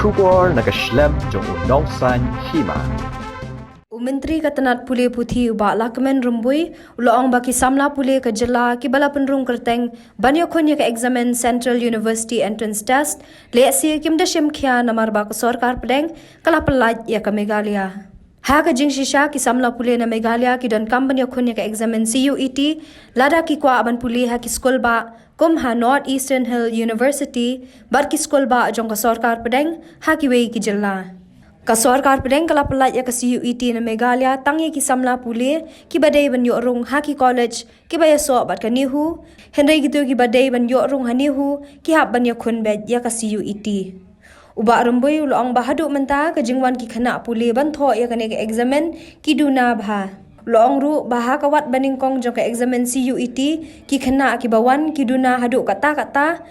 Shubor nakaslem jong udongsan hima. Menteri Katanat Pule Puthi uba Lakmen Rumbui uloong baki samla pule ke jela ki bala penrung kerteng banyo khonya ke examen Central University Entrance Test le si kimda shim khia namar ba ko sarkar pedeng kala pelaj ya ke Meghalaya. Ha ka jing shisha ki samla pule na Meghalaya ki don kam banyo khonya ke examen CUET lada ki kwa aban pule ha ki skol ba kum ha North Eastern Hill University bar ki skol ba jong ka sarkar pedeng ha ki wei ki jela. Ka sarkar pedeng kala pelat ya ka CUET na Meghalaya tangi ki samla pule ki badai ban yo rung Haki College ki baya so bat ka nihu henry gitu ki badai ban yo rung hanihu ki hab ban ya khun bed ya ka CUET uba rumbui uloong bahadu menta ka jingwan ki khana pule ban tho ya ka ne ka examen ki duna bha loong ru baha ka wat baning kong jong ka examen CUET ki khana ki bawan ki duna hadu kata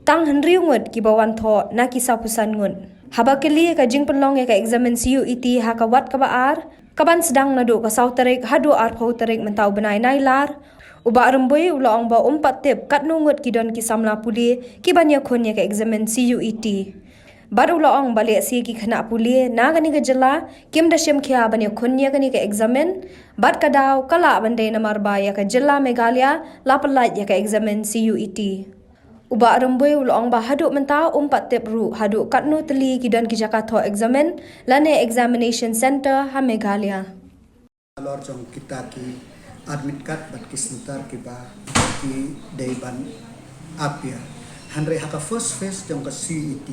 tang henry ngut ki bawan tho na ki sapusan ngut haba keli ka jing penlong ka examen CUET ha ka wat ka baar kaban sedang nadu ka sau tarik hadu ar phau tarik mentau benai nailar uba rembui uloong ba umpat tip kat nungut ki don ki samla puli ki banya khon ka examen CUET bar uloong balik si ki khana puli na gani ka jela kim da shem khia banya khon gani ka examen bat ka daw kala bandai namar ba ya ka jela Meghalaya lapalat ya ka examen CUET uba rembui uloong ba haduk menta umpat tip ru haduk katnu teli ki don ki Jakarta examen lane examination center ha Meghalaya lor jong kita ki admit kat bat ki center ki ba ki deiban apia hanre haka first phase jong ka CET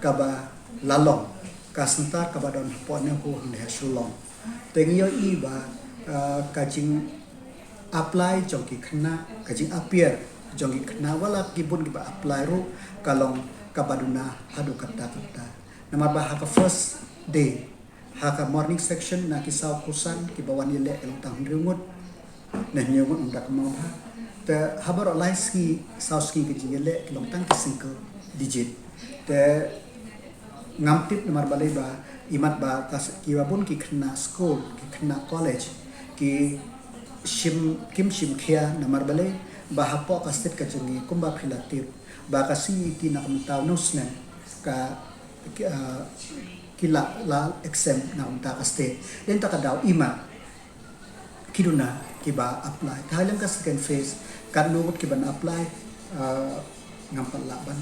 ka ba lalong ka center ka ba don pone ho ne sulong tengyo i ba ka jing apply jong ki khna ka jing appear jong ki khna wala ki bun ki ba apply ru kalong ka baduna hadu kata nama ba haka first day haka morning section na kisau kusan ki bawan yele elutang ringut nah nyungut undak mau te habar oleh ski sauski ki yele kilong tang ki single digit te ngamtip nomor balai ba imat ba kas ki babun ki khna school ki khna college ki kim shim khia nomor balai ba hapo kastit ka jengi kumba philatip ba ka CET na kamtaw nusnen ka kila la exam na unta kaste den ta kadaw ima kiduna kiba apply kahalang ka second phase kan nugot kiba na apply ngampal laban